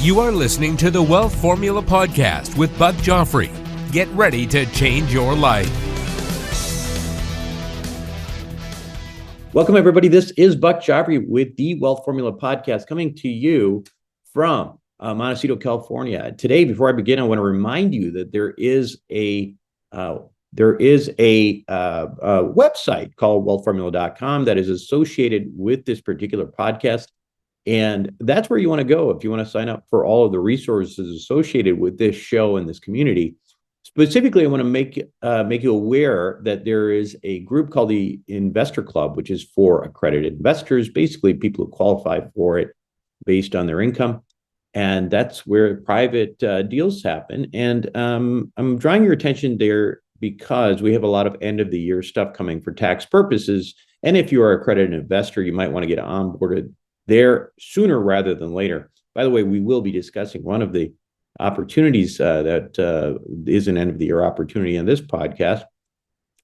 You are listening to the Wealth Formula Podcast with Buck Joffrey. Get ready to change your life. Welcome, everybody. This is Buck Joffrey with the Wealth Formula Podcast, coming to you from Montecito, California. Today, before I begin, I want to remind you that there is a website called wealthformula.com that is associated with this particular podcast. And that's where you want to go if you want to sign up for all of the resources associated with this show and this community. Specifically, I want to make you aware that there is a group called the Investor Club, which is for accredited investors, basically people who qualify for it based on their income. And that's where private deals happen. And I'm drawing your attention there because we have a lot of end of the year stuff coming for tax purposes. And if you are an accredited investor, you might want to get onboarded there sooner rather than later. By the way, we will be discussing one of the opportunities that is an end of the year opportunity on this podcast.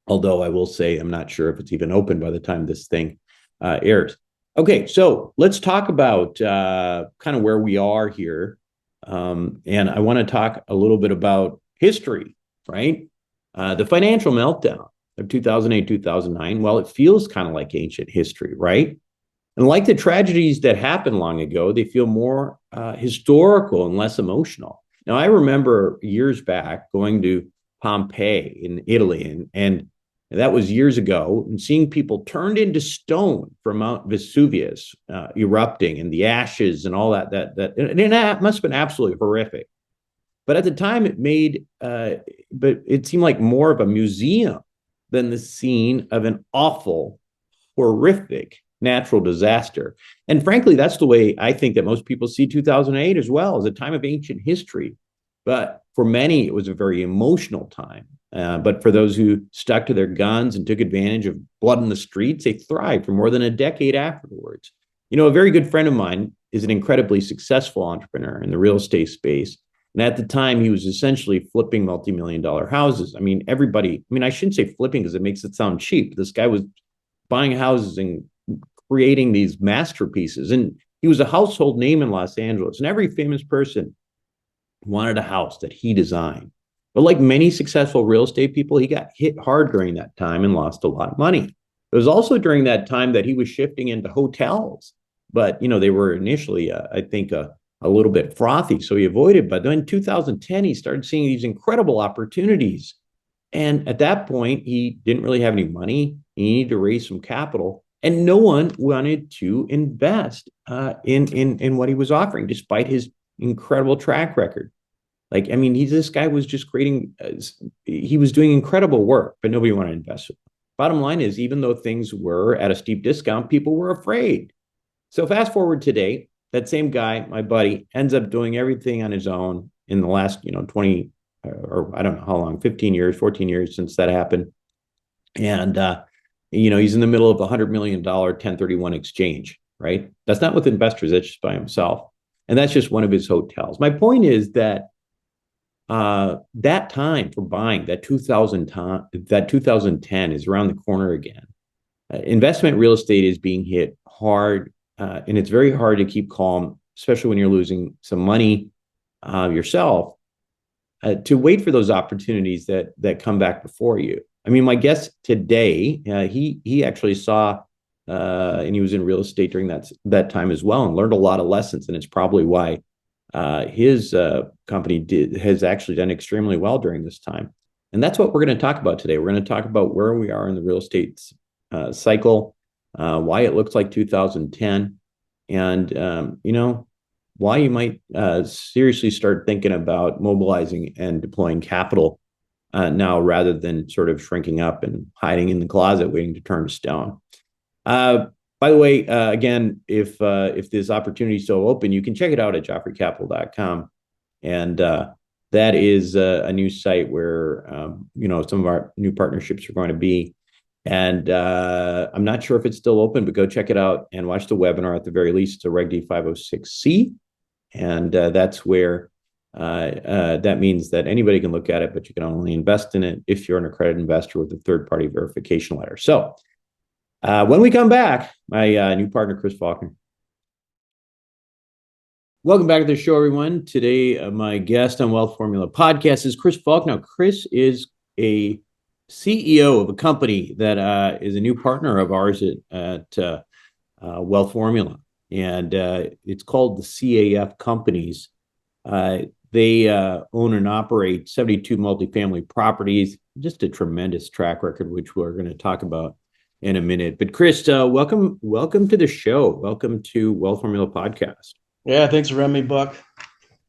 Although I will say I'm not sure if it's even open by the time this thing airs. Okay, so let's talk about kind of where we are here. And I want to talk a little bit about history, right? The financial meltdown of 2008, 2009. Well, it feels kind of like ancient history, right? And like the tragedies that happened long ago, they feel more historical and less emotional. Now, I remember years back going to Pompeii in Italy, and that was years ago, and seeing people turned into stone from Mount Vesuvius erupting, and the ashes and all that. And it must have been absolutely horrific. But at the time, but it seemed like more of a museum than the scene of an awful, horrific natural disaster. And frankly, that's the way I think that most people see 2008 as well, as a time of ancient history. But for many, it was a very emotional time. But for those who stuck to their guns and took advantage of blood in the streets, they thrived for more than a decade afterwards. You know, a very good friend of mine is an incredibly successful entrepreneur in the real estate space. And at the time, he was essentially flipping multi-million-dollar houses. I I shouldn't say flipping because it makes it sound cheap. This guy was buying houses and creating these masterpieces. And he was a household name in Los Angeles. And every famous person wanted a house that he designed. But like many successful real estate people, he got hit hard during that time and lost a lot of money. It was also during that time that he was shifting into hotels. But, you know, they were initially, I think, a little bit frothy. So he avoided. But then in 2010, he started seeing these incredible opportunities. And at that point, he didn't really have any money. He needed to raise some capital. And no one wanted to invest in what he was offering, despite his incredible track record. This guy was just he was doing incredible work, but nobody wanted to invest. Bottom line is, even though things were at a steep discount, people were afraid. So fast forward today, that same guy, my buddy, ends up doing everything on his own in the last, 20, or I don't know how long, 15 years, 14 years since that happened. And, he's in the middle of a $100 million 1031 exchange, right? That's not with investors, that's just by himself. And that's just one of his hotels. My point is that that time for buying, that 2010 is around the corner again. Investment real estate is being hit hard, and it's very hard to keep calm, especially when you're losing some money yourself, to wait for those opportunities that come back before you. I mean, my guest today, he actually saw, and he was in real estate during that time as well, and learned a lot of lessons. And it's probably why his company has actually done extremely well during this time. And that's what we're going to talk about today. We're going to talk about where we are in the real estate cycle, why it looks like 2010, and why you might seriously start thinking about mobilizing and deploying capital now, rather than sort of shrinking up and hiding in the closet waiting to turn to stone. By the way, again, if this opportunity is still open, you can check it out at joffreycapital.com. And that is a new site where, some of our new partnerships are going to be. And I'm not sure if it's still open, but go check it out and watch the webinar at the very least. It's a Reg D 506C. And that's where that means that anybody can look at it, but you can only invest in it if you're an accredited investor with a third-party verification letter. So when we come back, my new partner, Chris Faulkner. Welcome back to the show, everyone. Today, my guest on Wealth Formula Podcast is Chris Falk. Now, Chris is a CEO of a company that is a new partner of ours at Wealth Formula, and it's called the CAF Companies. They own and operate 72 multifamily properties, just a tremendous track record, which we're going to talk about in a minute. But Chris, welcome to the show. Welcome to Wealth Formula Podcast. Yeah, thanks for having me, Buck.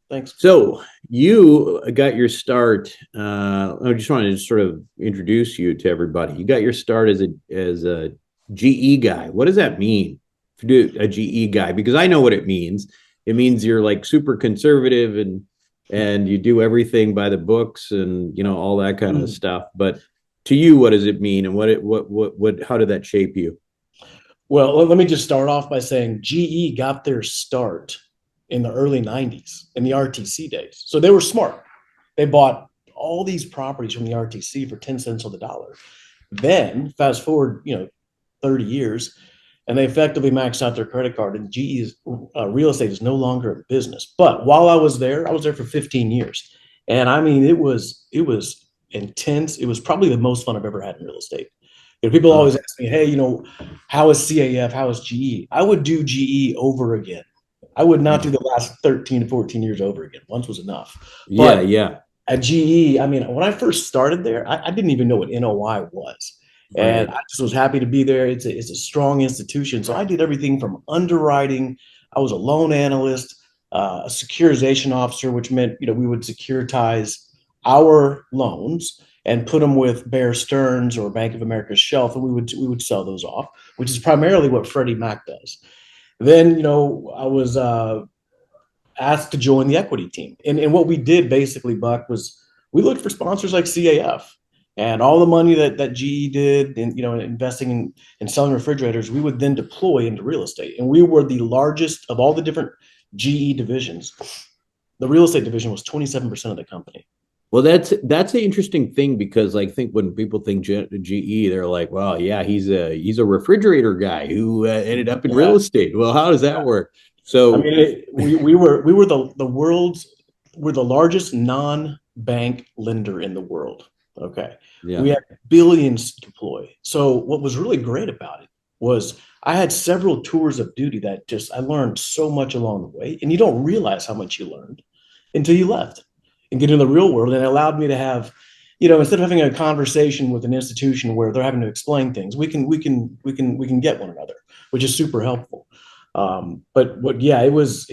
Thanks. So you got your start. I just wanted to sort of introduce you to everybody. You got your start as a GE guy. What does that mean to do a GE guy? Because I know what it means. It means you're like super conservative and you do everything by the books and all that kind of stuff. But to you, what does it mean, and how did that shape you? Well, let me just start off by saying GE got their start in the early 90s, in the RTC days. So they were smart. They bought all these properties from the RTC for 10 cents on the dollar. Then fast forward, 30 years, and they effectively maxed out their credit card, and GE's real estate is no longer in business. But while I was there for 15 years. And I mean, it was intense. It was probably the most fun I've ever had in real estate. People always ask me, hey, how is CAF? How is GE? I would do GE over again. I would not do the last 13 to 14 years over again. Once was enough. But yeah. At GE, I mean, when I first started there, I didn't even know what NOI was. And I just was happy to be there. It's a strong institution. So I did everything from underwriting. I was a loan analyst, a securitization officer, which meant, we would securitize our loans and put them with Bear Stearns or Bank of America's shelf, and we would sell those off, which is primarily what Freddie Mac does. Then, I was asked to join the equity team. And what we did basically, Buck, was we looked for sponsors like CAF, and all the money that GE did in, investing in selling refrigerators, we would then deploy into real estate. And we were the largest of all the different GE divisions. The real estate division was 27% of the company. Well, that's an interesting thing, because I think when people think GE, they're like, well, yeah, he's a refrigerator guy who ended up in real estate. Well, how does that work? So I mean, we were we're the largest non-bank lender in the world. Okay. Yeah. We had billions to deploy. So what was really great about it was I had several tours of duty that I learned so much along the way, and you don't realize how much you learned until you left and get in the real world. And it allowed me to have, instead of having a conversation with an institution where they're having to explain things, we can get one another, which is super helpful. It was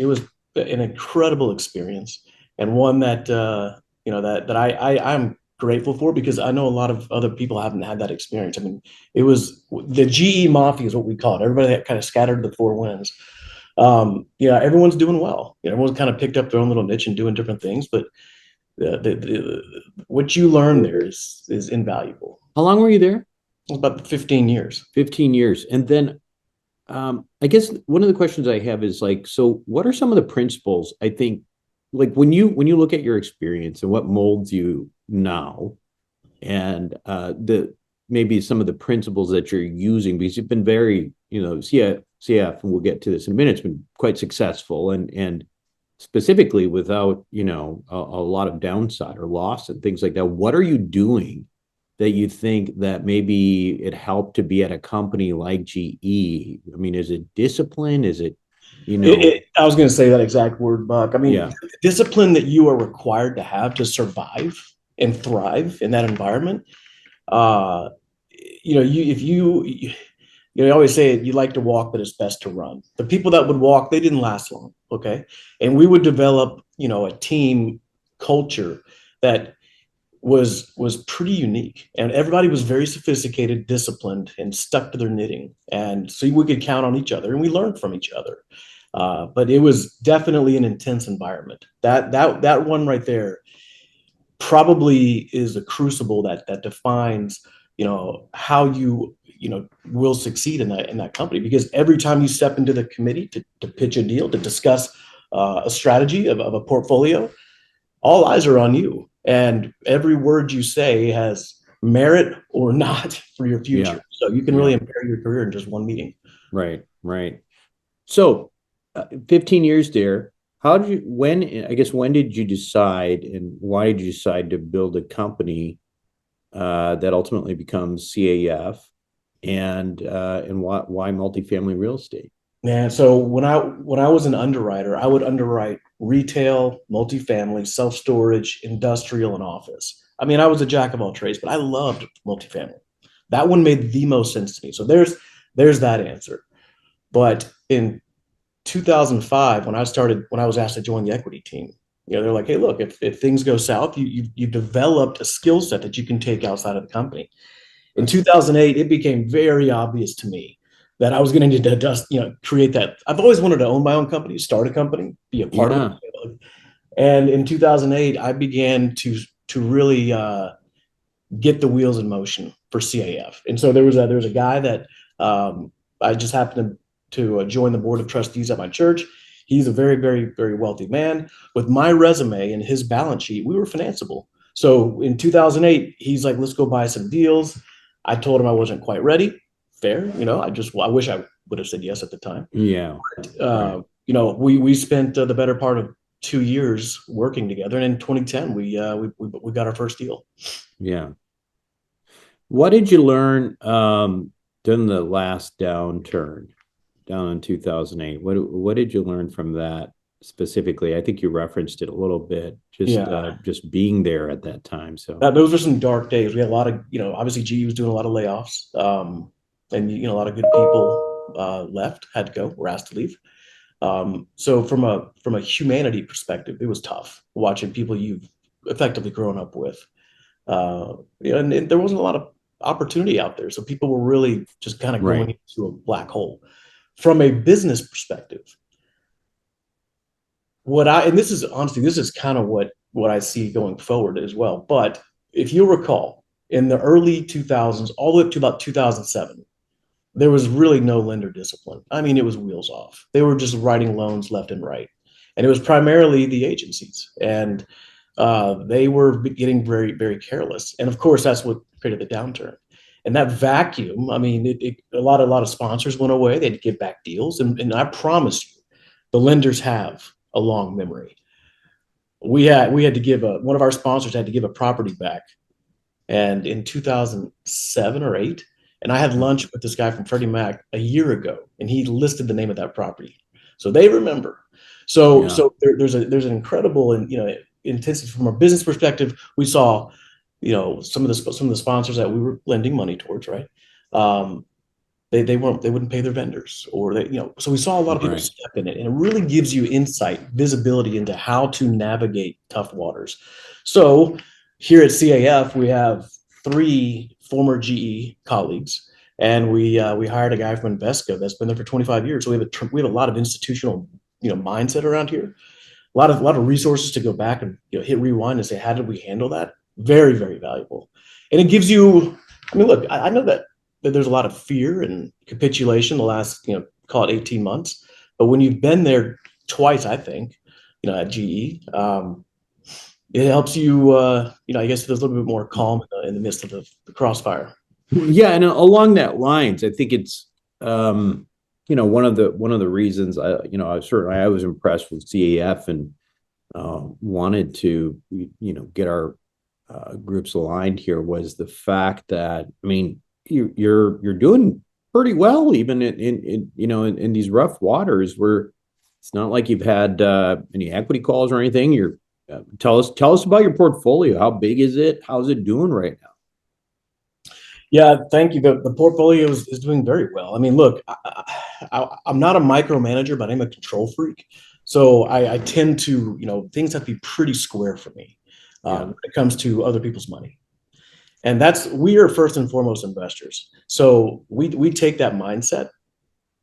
an incredible experience, and one that I'm grateful for, because I know a lot of other people haven't had that experience. I mean, it was the GE Mafia is what we call it. Everybody that kind of scattered the four winds. Everyone's doing well. Everyone's kind of picked up their own little niche and doing different things, but what you learn there is invaluable. How long were you there? About 15 years. 15 years. And then I guess one of the questions I have is like, so what are some of the principles, I think, like when you look at your experience and what molds you now, and maybe some of the principles that you're using, because you've been very, CF, and we'll get to this in a minute, it's been quite successful, and specifically without, a lot of downside or loss and things like that. What are you doing that you think that maybe it helped to be at a company like GE? I mean, is it discipline? Is it, I was going to say that exact word, Buck. I mean, the discipline that you are required to have to survive and thrive in that environment. You always say you like to walk, but it's best to run. The people that would walk, they didn't last long. Okay. And we would develop, a team culture that was pretty unique, and everybody was very sophisticated, disciplined, and stuck to their knitting. And so we could count on each other, and we learned from each other. But it was definitely an intense environment. That one right there probably is a crucible that defines, how you will succeed in that company, because every time you step into the committee to pitch a deal, to discuss a strategy of a portfolio, all eyes are on you, and every word you say has merit or not for your future. Yeah. So you can really impair your career in just one meeting. Right. So 15 years there. How did you, when did you decide, and why did you decide to build a company that ultimately becomes CAF, and why multifamily real estate? Man, so when I was an underwriter, I would underwrite retail, multifamily, self-storage, industrial, and office. I mean, I was a jack of all trades, but I loved multifamily. That one made the most sense to me. So there's that answer. But in 2005, when I was asked to join the equity team, they're like, hey, look, if things go south, you developed a skill set that you can take outside of the company. In 2008, it became very obvious to me that I was going to need to just, create that. I've always wanted to own my own company, start a company, be a part of it. And in 2008, I began to really get the wheels in motion for CAF. And so there was a guy that I just happened to join the board of trustees at my church. He's a very, very, very wealthy man. With my resume and his balance sheet, we were financeable. So in 2008, he's like, let's go buy some deals. I told him I wasn't quite ready. Fair, I wish I would have said yes at the time. Yeah. We spent the better part of 2 years working together, and in 2010, we got our first deal. Yeah. What did you learn during the last downturn, down in 2008? What did you learn from that specifically? I think you referenced it a little bit, just being there at that time. So those were some dark days. We had a lot of, obviously GE was doing a lot of layoffs, and a lot of good people left, had to go, were asked to leave. So from a humanity perspective, it was tough watching people you've effectively grown up with. And there wasn't a lot of opportunity out there. So people were really just kind of going into a black hole. From a business perspective, this is kind of what I see going forward as well. But if you recall, in the early 2000s, all the way up to about 2007, there was really no lender discipline. I mean, it was wheels off. They were just writing loans left and right. And it was primarily the agencies. And they were getting very, very careless. And of course, that's what created the downturn. And that vacuum, I mean, a lot of sponsors went away. They had to give back deals. And I promise you, the lenders have a long memory. We had to give one of our sponsors had to give a property back. And in 2007 or 8, and I had lunch with this guy from Freddie Mac a year ago, and he listed the name of that property. So they remember. So there's an incredible intensity from a business perspective. We saw, some of the sponsors that we were lending money towards, right? They wouldn't pay their vendors, or so we saw a lot of people step in it, and it really gives you insight, visibility into how to navigate tough waters. So here at CAF, we have 3 former GE colleagues, and we hired a guy from Invesco that's been there for 25 years. So we have a lot of institutional mindset around here, a lot of resources to go back and hit rewind and say, how did we handle that? Very, very valuable. And it gives you, I mean, look, I know that there's a lot of fear and capitulation the last, call it 18 months. But when you've been there twice, I think, at GE, it helps you, I guess there's a little bit more calm in the midst of the crossfire. Yeah. And along that lines, I think it's, one of the reasons I was impressed with CAF and wanted to, get our groups aligned here was the fact that, I mean, you're doing pretty well, even in these rough waters where it's not like you've had any equity calls or anything. Tell us about your portfolio. How big is it? How's it doing right now? Yeah, thank you. The portfolio is doing very well. I mean, look, I'm not a micromanager, but I'm a control freak. So I tend to, things have to be pretty square for me when it comes to other people's money. And we are first and foremost investors. So we take that mindset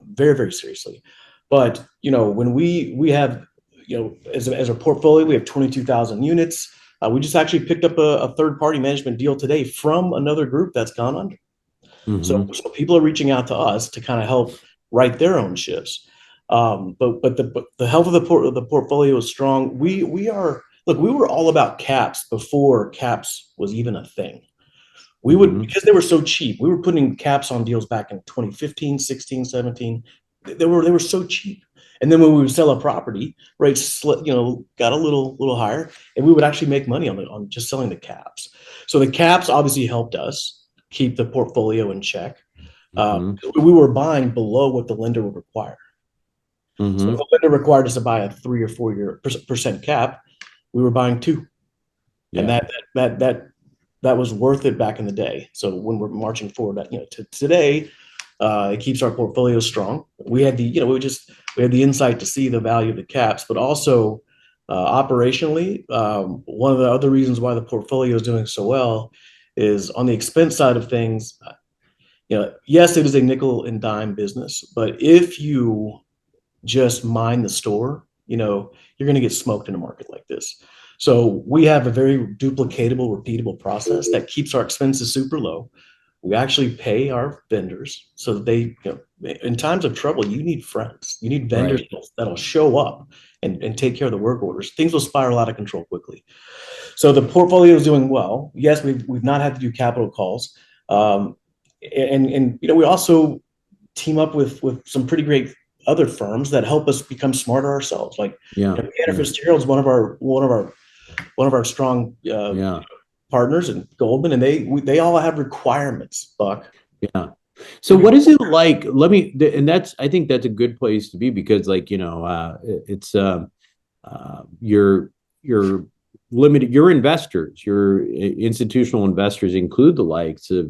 very, very seriously. But, when we have, as a portfolio, we have 22,000 units. We just actually picked up a third-party management deal today from another group that's gone under. Mm-hmm. So people are reaching out to us to kind of help right their own ships. But the health of the portfolio is strong. We were all about caps before caps was even a thing. We would, because they were so cheap, we were putting caps on deals back in 2015, 16, 17. They were so cheap. And then when we would sell a property, rates got a little higher, and we would actually make money on just selling the caps. So the caps obviously helped us keep the portfolio in check. We were buying below what the lender would require. So if the lender required us to buy a 3 or 4 year percent cap, we were buying 2, and that was worth it back in the day. So when we're marching forward, to today, it keeps our portfolio strong. We had we had the insight to see the value of the caps, but also operationally, one of the other reasons why the portfolio is doing so well is on the expense side of things. Yes, it is a nickel and dime business, but if you just mind the store, you're going to get smoked in a market like this. So we have a very duplicatable, repeatable process that keeps our expenses super low. We actually pay our vendors so that they, in times of trouble, you need friends. You need vendors that'll show up and take care of the work orders. Things will spiral out of control quickly. So the portfolio is doing well. Yes, we've not had to do capital calls. And we also team up with some pretty great other firms that help us become smarter ourselves. Like Cantor Fitzgerald's one of our strong partners, and Goldman, and they all have requirements, Buck. Yeah. So what is it like? I think that's a good place to be, because it's your limited, your investors, your institutional investors include the likes of,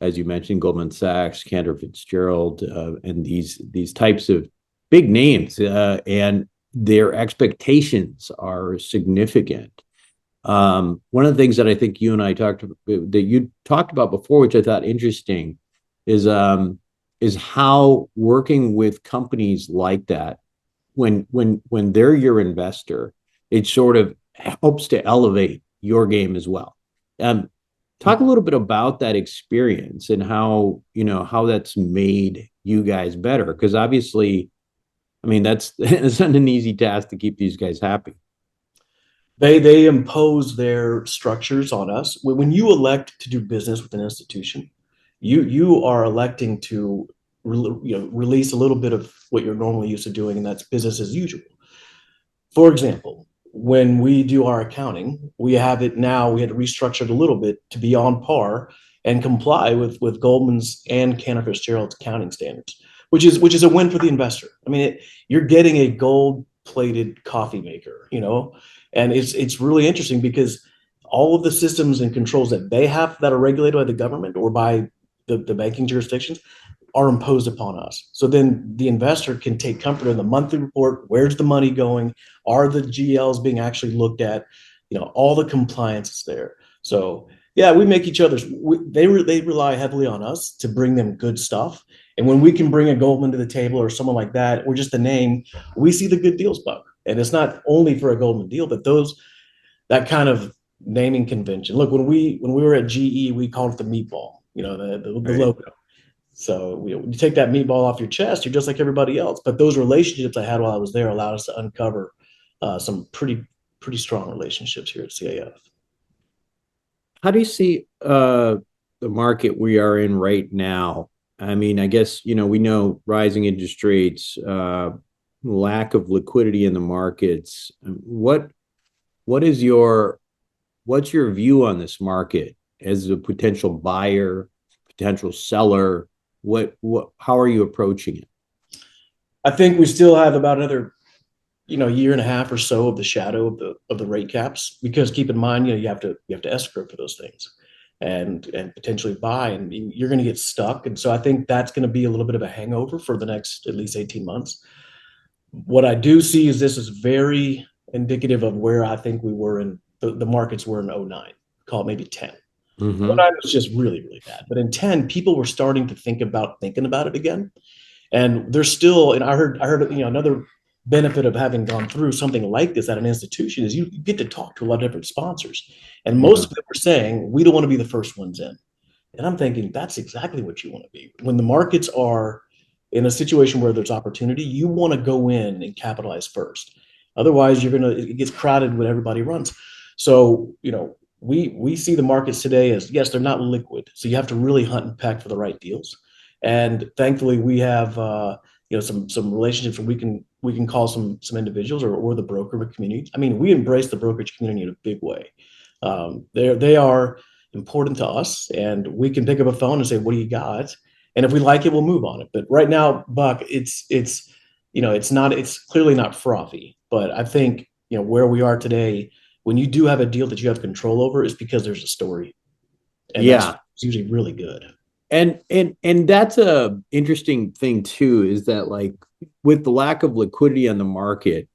as you mentioned, Goldman Sachs, Cantor Fitzgerald, and these types of big names, and their expectations are significant. One of the things that I think you and I talked about before, which I thought interesting, is how working with companies like that, when they're your investor, it sort of helps to elevate your game as well. Talk a little bit about that experience and how that's made you guys better, because obviously, it's not an easy task to keep these guys happy. They impose their structures on us. When you elect to do business with an institution, you are electing to release a little bit of what you're normally used to doing, and that's business as usual. For example, when we do our accounting, we had to restructure it a little bit to be on par and comply with Goldman's and Cantor Fitzgerald's accounting standards, which is a win for the investor. You're getting a gold-plated coffee maker, and it's really interesting because all of the systems and controls that they have that are regulated by the government or by the banking jurisdictions are imposed upon us. So then the investor can take comfort in the monthly report. Where's the money going? Are the GLs being actually looked at? All the compliance is there. So yeah, we make each other's. They rely heavily on us to bring them good stuff. And when we can bring a Goldman to the table or someone like that, or just a name, we see the good deals, Buck. And it's not only for a Goldman deal, but that kind of naming convention. Look, when we were at GE, we called it the meatball, the logo. So you take that meatball off your chest, you're just like everybody else. But those relationships I had while I was there allowed us to uncover some pretty strong relationships here at CAF. How do you see the market we are in right now? I guess, we know rising interest rates, lack of liquidity in the markets. What's your view on this market as a potential buyer, potential seller? How are you approaching it? I think we still have about another, year and a half or so of the shadow of the rate caps, because keep in mind, you have to escrow for those things and potentially buy, and you're going to get stuck. And so I think that's going to be a little bit of a hangover for the next at least 18 months. What I do see is this is very indicative of where I think we were in the markets were in 2009, call it maybe 10. 2009 was just really, really bad. But in 10, people were starting to thinking about it again. And there's still, and I heard, another benefit of having gone through something like this at an institution is you get to talk to a lot of different sponsors. And most of them were saying, we don't want to be the first ones in. And I'm thinking, that's exactly what you want to be. When the markets are in a situation where there's opportunity, you want to go in and capitalize first. Otherwise, it gets crowded when everybody runs. So, we see the markets today as, yes, they're not liquid. So you have to really hunt and peck for the right deals. And thankfully, we have some relationships where we can call some individuals or the broker community. I mean, we embrace the brokerage community in a big way. They are important to us, and we can pick up a phone and say, "What do you got?" And if we like it, we'll move on it. But right now, Buck, it's clearly not frothy. But I think where we are today, when you do have a deal that you have control over, is because there's a story, and that's usually really good. And that's a interesting thing too, is that like with the lack of liquidity on the market,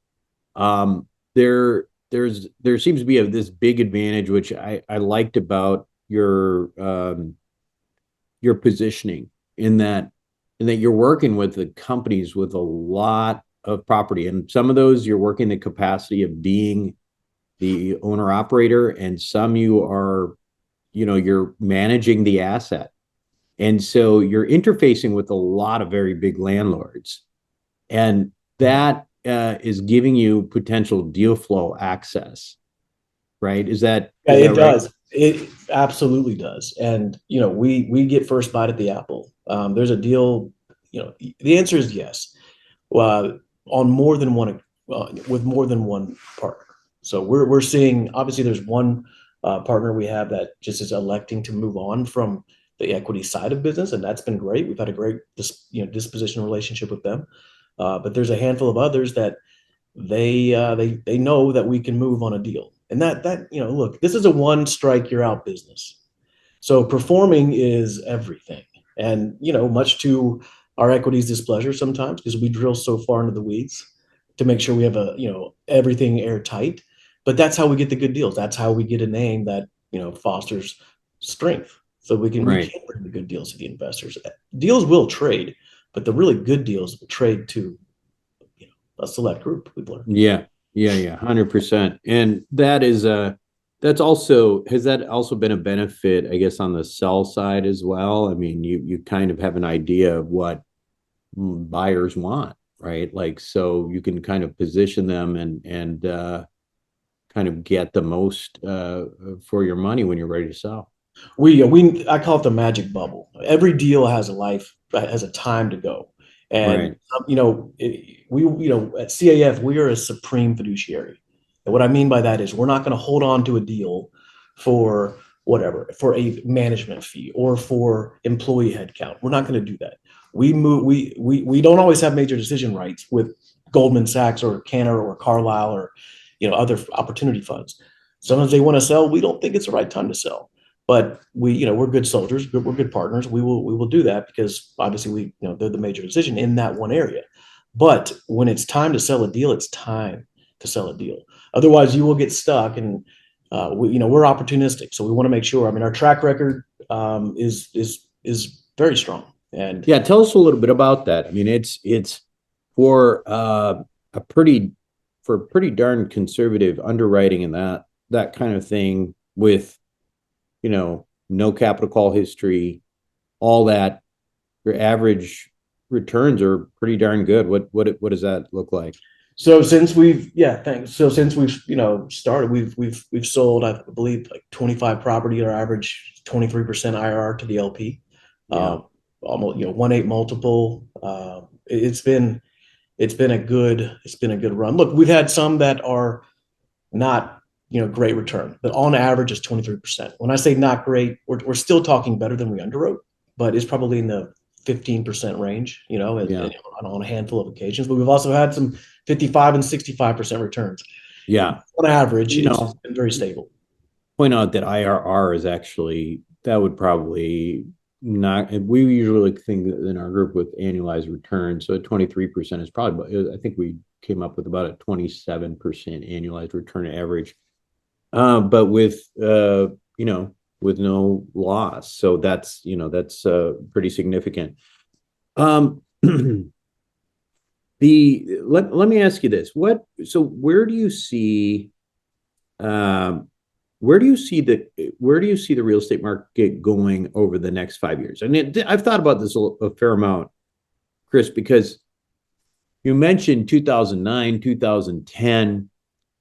there seems to be this big advantage, which I liked about your positioning in that you're working with the companies with a lot of property, and some of those you're working the capacity of being the owner operator, and some you're managing the asset. And so you're interfacing with a lot of very big landlords, and that is giving you potential deal flow access, right? Is that it right? does. It absolutely does. And we get first bite at the apple. There's a deal. The answer is yes. On more than one, with more than one partner. So we're seeing, obviously there's one partner we have that just is electing to move on from the equity side of business, and that's been great. We've had a great disposition relationship with them, but there's a handful of others that they know that we can move on a deal, and that look, this is a one strike you're out business, so performing is everything, and much to our equity's displeasure sometimes, because we drill so far into the weeds to make sure we have everything airtight, but that's how we get the good deals. That's how we get a name that fosters strength. So we can bring the good deals to the investors. Deals will trade, but the really good deals will trade to a select group. We've learned. Yeah, 100%. And that is has that also been a benefit, I guess, on the sell side as well? I mean, you kind of have an idea of what buyers want, right? Like, so you can kind of position them and kind of get the most for your money when you're ready to sell. I call it the magic bubble. Every deal has a life, has a time to go, and at CAF we are a supreme fiduciary, and what I mean by that is we're not going to hold on to a deal for for a management fee or for employee headcount. We're not going to do that. We don't always have major decision rights with Goldman Sachs or Cantor or Carlyle or other opportunity funds. Sometimes they want to sell. We don't think it's the right time to sell. But we're good soldiers, we're good partners. We will do that because obviously they're the major decision in that one area. But when it's time to sell a deal, it's time to sell a deal. Otherwise, you will get stuck. And we're opportunistic, so we want to make sure. I mean, our track record is very strong. And yeah, tell us a little bit about that. I mean, it's for pretty darn conservative underwriting and that kind of thing with no capital call history, all that. Your average returns are pretty darn good. What does that look like? So since we've started, we've sold, I believe, like 25 property at our average 23% IRR to the LP. Almost 1.8 multiple. It's been a good run. Look, we've had some that are not great return, but on average is 23%. When I say not great, we're still talking better than we underwrote, but it's probably in the 15% range, and on a handful of occasions. But we've also had some 55 and 65% returns. Yeah, on average, it's been very stable. Point out that IRR is actually, that would probably not. We usually think that in our group with annualized returns, so 23% is probably. I think we came up with about a 27% annualized return average. But with with no loss, so that's pretty significant. Let me ask you this: where do you see the real estate market going over the next 5 years? I mean, I've thought about this a fair amount, Chris, because you mentioned 2009, 2010.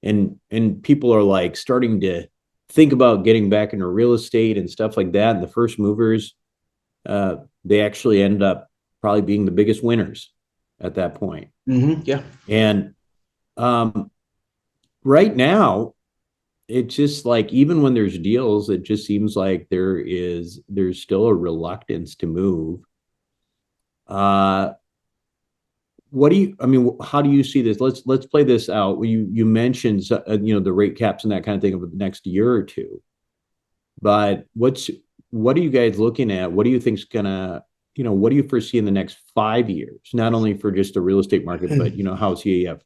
And people are like starting to think about getting back into real estate and stuff like that. And the first movers, they actually end up probably being the biggest winners. at that point. Yeah. And right now, it's just like, even when there's deals, it just seems like there's still a reluctance to move. What do you, I mean, how do you see this? Let's play this out. You mentioned, the rate caps and that kind of thing over the next year or two, but what are you guys looking at? What do you think's gonna, what do you foresee in the next 5 years? Not only for just the real estate market, but how CAF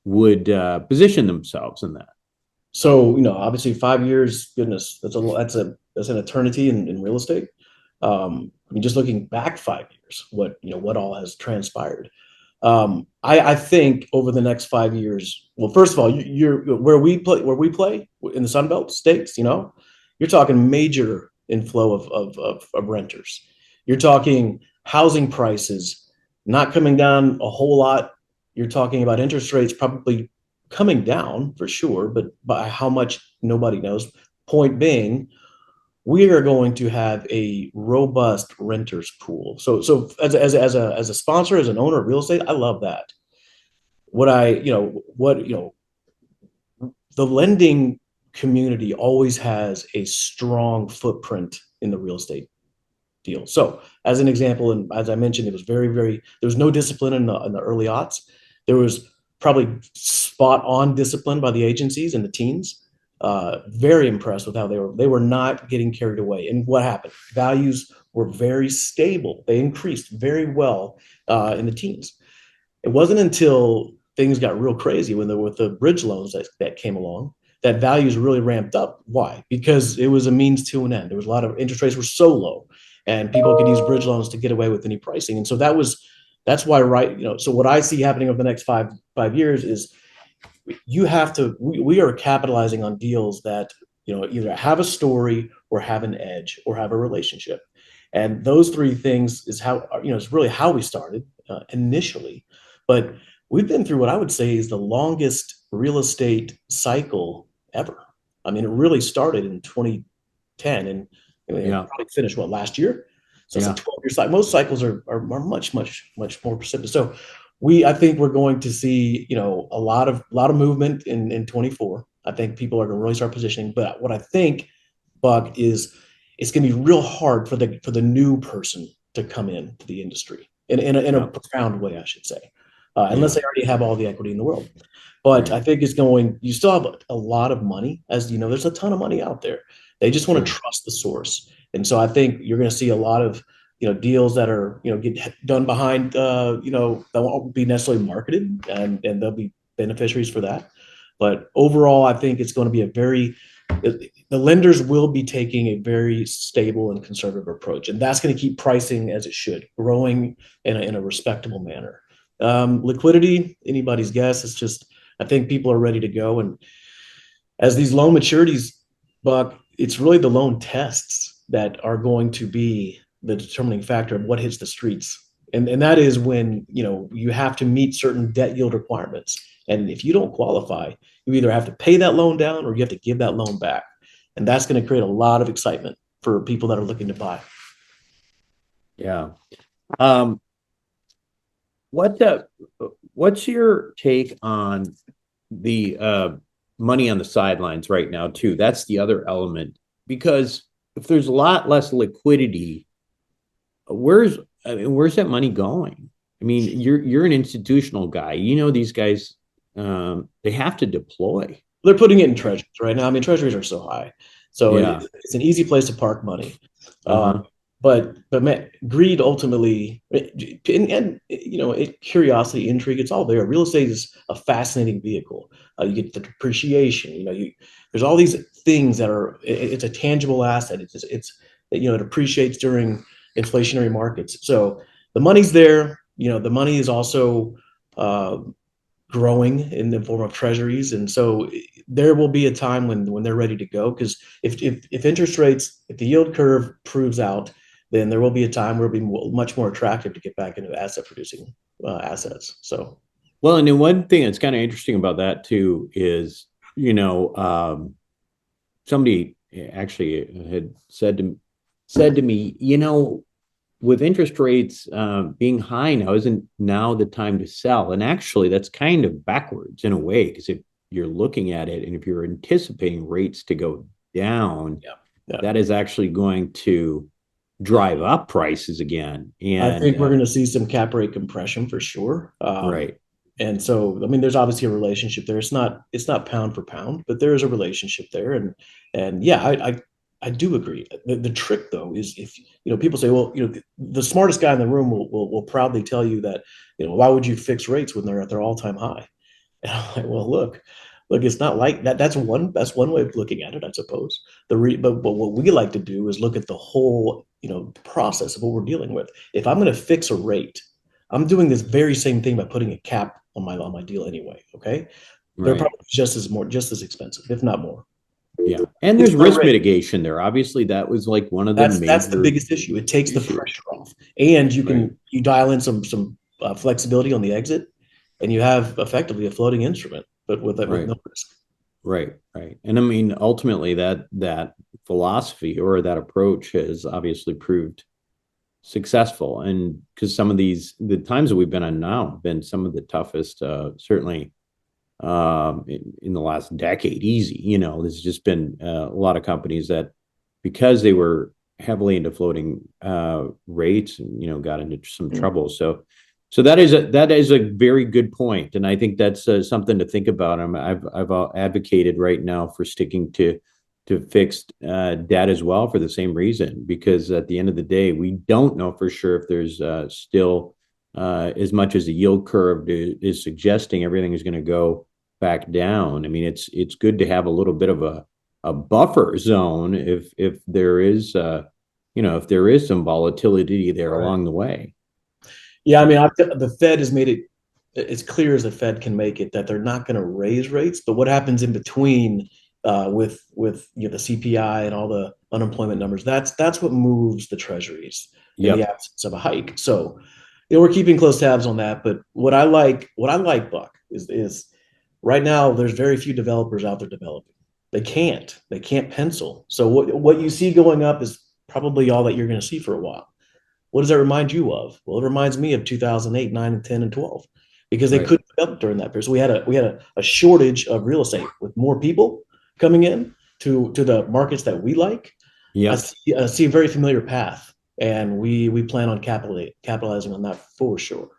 would position themselves in that. So, obviously 5 years, goodness, that's an eternity in real estate. I mean, just looking back 5 years, what all has transpired. I think over the next 5 years, well, first of all, you're where we play in the Sun Belt states, you're talking major inflow of renters. You're talking housing prices not coming down a whole lot. You're talking about interest rates probably coming down for sure, but by how much, nobody knows. Point being, we are going to have a robust renters pool. So as a sponsor, as an owner of real estate, I love that. The lending community always has a strong footprint in the real estate deal. So as an example, and as I mentioned, it was there was no discipline in the early aughts. There was probably spot on discipline by the agencies and the teens. Very impressed with how they were not getting carried away. And what happened? Values were very stable. They increased very well in the teens. It wasn't until things got real crazy with the bridge loans that came along that values really ramped up. Why? Because it was a means to an end. There was a lot of interest rates were so low, and people could use bridge loans to get away with any pricing. And so that's why, right? So what I see happening over the next five years is we are capitalizing on deals that either have a story or have an edge or have a relationship, and those three things is how it's really how we started initially. But we've been through what I would say is the longest real estate cycle ever. I mean, it really started in 2010 and probably finished last year. So it's a 12-year cycle. Most cycles are much more precipitous. So I think we're going to see, a lot of movement in 24. I think people are going to really start positioning. But what I think, Buck, is it's going to be real hard for the new person to come in to the industry in a profound way, I should say, unless they already have all the equity in the world. But I think you still have a lot of money, as there's a ton of money out there. They just want to trust the source. And so I think you're going to see a lot of deals that are get done behind that won't be necessarily marketed, and they'll be beneficiaries for that. But overall, I think it's going to be the lenders will be taking a very stable and conservative approach, and that's going to keep pricing as it should, growing in a respectable manner. Liquidity, anybody's guess. It's just, I think people are ready to go, and as these loan maturities, Buck, it's really the loan tests that are going to be the determining factor of what hits the streets. And that is when, you have to meet certain debt yield requirements. And if you don't qualify, you either have to pay that loan down or you have to give that loan back. And that's going to create a lot of excitement for people that are looking to buy. Yeah. What's your take on the money on the sidelines right now too? That's the other element, because if there's a lot less liquidity, where's that money going? I mean, you're an institutional guy. These guys, they have to deploy. They're putting it in treasuries right now. I mean, treasuries are so high, so it's an easy place to park money. But man, greed ultimately, and curiosity, intrigue, it's all there. Real estate is a fascinating vehicle. You get the depreciation. There's all these things that it's a tangible asset. It appreciates during inflationary markets. So the money's there. The money is also growing in the form of treasuries, and so there will be a time when they're ready to go. Because if interest rates, if the yield curve proves out, then there will be a time where it'll be much more attractive to get back into asset producing assets. So, well, and then one thing that's kind of interesting about that too is, somebody actually had said to me, with interest rates being high now, isn't now the time to sell? And actually, that's kind of backwards in a way, because if you're looking at it and if you're anticipating rates to go down, that is actually going to drive up prices again. And I think we're going to see some cap rate compression for sure. Right. And so, I mean, there's obviously a relationship there. It's not pound for pound, but there is a relationship there. And yeah, I do agree. The trick though is, if people say, well, the smartest guy in the room will proudly tell you that, why would you fix rates when they're at their all-time high? And I'm like, well, look, it's not like that. That's one way of looking at it, I suppose. But what we like to do is look at the whole process of what we're dealing with. If I'm going to fix a rate, I'm doing this very same thing by putting a cap on my deal anyway. Okay, they're probably just as expensive, if not more. Yeah, and there's risk mitigation there. Obviously, that was like one of the that's the biggest issue. It takes the pressure off, and you dial in some flexibility on the exit, and you have effectively a floating instrument, but with no risk. Right. And I mean, ultimately, that philosophy or that approach has obviously proved successful, and because some of the times that we've been on now have been some of the toughest, certainly in the last decade, easy. There's just been a lot of companies that, because they were heavily into floating rates, got into some trouble. So that is a very good point, and I think that's something to think about. I've advocated right now for sticking to fixed debt as well, for the same reason, because at the end of the day, we don't know for sure if there's still as much as the yield curve is suggesting everything is going to go back down. I mean, it's good to have a little bit of a buffer zone if there is if there is some volatility there along the way. Yeah, I mean, the Fed has made it as clear as the Fed can make it that they're not going to raise rates, but what happens in between with the CPI and all the unemployment numbers, that's what moves the treasuries in the absence of a hike. So we're keeping close tabs on that. But what I like, Buck, is right now there's very few developers out there developing. They can't pencil. So what you see going up is probably all that you're going to see for a while. What does that remind you of? Well, it reminds me of 2008, 9, and 10, and 12, because they couldn't develop during that period. So we had a shortage of real estate with more people coming in to the markets that we like. I see a very familiar path, and we plan on capitalizing on that for sure.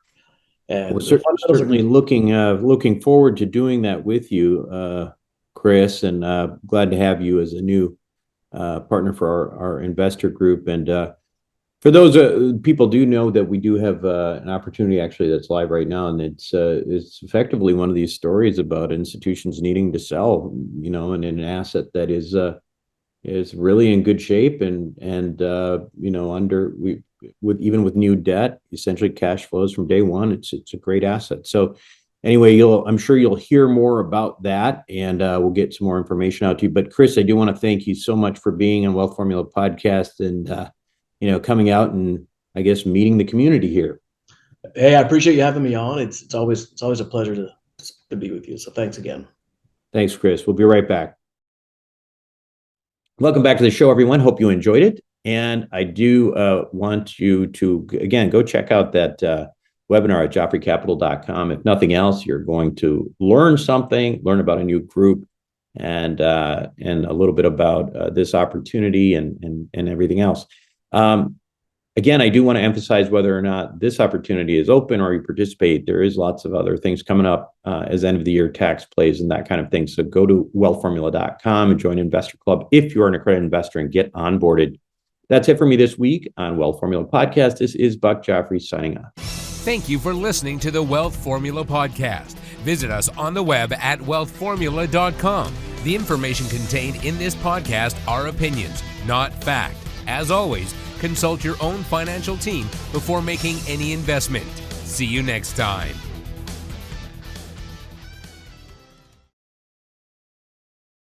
And certainly looking forward to doing that with you, Chris, and glad to have you as a new partner for our investor group. And for those people do know that we do have an opportunity actually that's live right now, and it's effectively one of these stories about institutions needing to sell, and an asset that is really in good shape, and with new debt, essentially cash flows from day one. It's a great asset. So anyway, I'm sure you'll hear more about that, and we'll get some more information out to you. But Chris, I do want to thank you so much for being on Wealth Formula Podcast, and coming out and I guess meeting the community here. Hey, I appreciate you having me on. It's always a pleasure to be with you. So thanks again. Thanks, Chris. We'll be right back. Welcome back to the show, everyone. Hope you enjoyed it. And I do want you to, again, go check out that webinar at joffreycapital.com. If nothing else, you're going to learn about a new group, and a little bit about this opportunity and everything else. Again, I do want to emphasize, whether or not this opportunity is open or you participate, there is lots of other things coming up as end of the year tax plays and that kind of thing. So go to wealthformula.com and join Investor Club if you're an accredited investor and get onboarded. That's it for me this week on Wealth Formula Podcast. This is Buck Joffrey signing off. Thank you for listening to the Wealth Formula Podcast. Visit us on the web at wealthformula.com. The information contained in this podcast are opinions, not fact. As always, consult your own financial team before making any investment. See you next time.